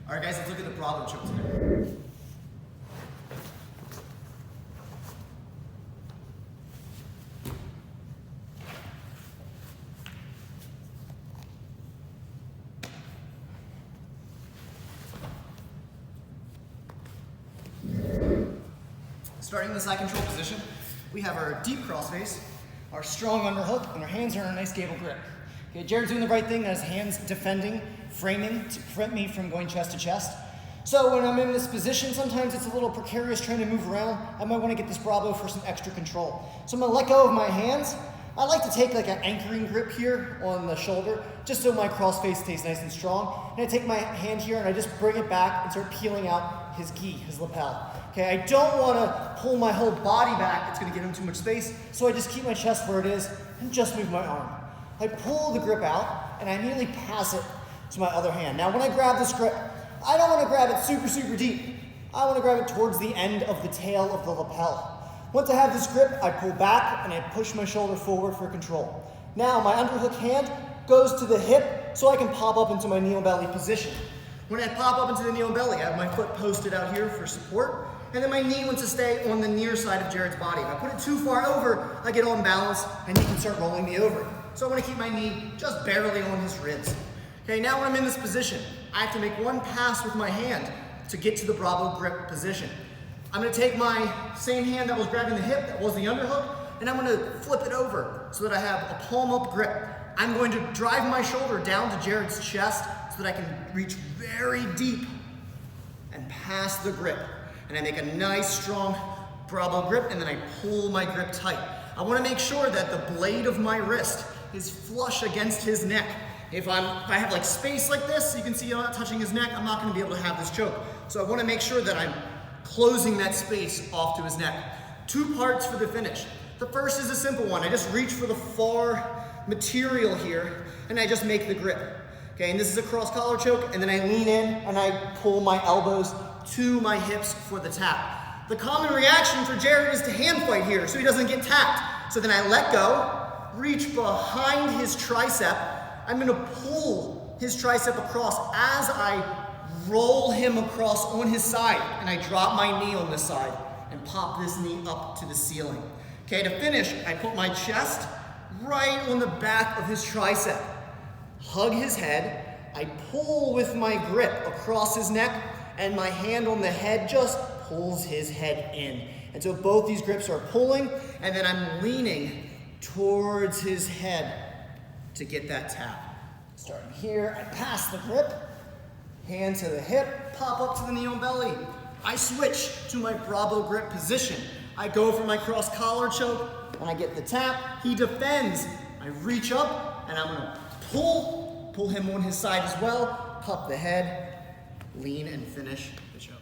All right, guys, let's look at the Brabo Choke today. Starting in the side control position, we have our deep cross face, our strong underhook, and our hands are in a nice gable grip. Okay, Jared's doing the right thing, has hands defending, framing to prevent me from going chest to chest. So when I'm in this position, sometimes it's a little precarious trying to move around. I might want to get this Brabo for some extra control. So I'm going to let go of my hands. I like to take like an anchoring grip here on the shoulder, just so my cross face stays nice and strong. And I take my hand here and I just bring it back and start peeling out his gi, his lapel. Okay, I don't want to pull my whole body back. It's going to give him too much space. So I just keep my chest where it is and just move my arm. I pull the grip out and I immediately pass it to my other hand. Now when I grab this grip, I don't want to grab it super, super deep. I want to grab it towards the end of the tail of the lapel. Once I have this grip, I pull back and I push my shoulder forward for control. Now my underhook hand goes to the hip so I can pop up into my kneel belly position. When I pop up into the kneel belly, I have my foot posted out here for support, and then my knee wants to stay on the near side of Jared's body. If I put it too far over, I get on balance and he can start rolling me over. So I want to keep my knee just barely on his ribs. Okay, now when I'm in this position, I have to make one pass with my hand to get to the Brabo grip position. I'm going to take my same hand that was grabbing the hip, that was the underhook, and I'm going to flip it over so that I have a palm up grip. I'm going to drive my shoulder down to Jared's chest so that I can reach very deep and pass the grip. And I make a nice strong Brabo grip and then I pull my grip tight. I want to make sure that the blade of my wrist is flush against his neck. If I have like space like this, you can see I'm not touching his neck, I'm not going to be able to have this choke. So I want to make sure that I'm closing that space off to his neck. Two parts for the finish. The first is a simple one. I just reach for the far material here and I just make the grip. Okay, and this is a cross collar choke, and then I lean in and I pull my elbows to my hips for the tap. The common reaction for Jared is to hand fight here so he doesn't get tapped. So then I let go, reach behind his tricep. I'm gonna pull his tricep across as I roll him across on his side, and I drop my knee on this side and pop this knee up to the ceiling. Okay, to finish, I put my chest right on the back of his tricep, hug his head, I pull with my grip across his neck, and my hand on the head just pulls his head in. And so both these grips are pulling, and then I'm leaning towards his head to get that tap. Starting here, I pass the grip, hand to the hip, pop up to the knee on belly. I switch to my Brabo grip position. I go for my cross collar choke. When I get the tap, he defends. I reach up and I'm gonna pull him on his side as well, pop the head, lean and finish the choke.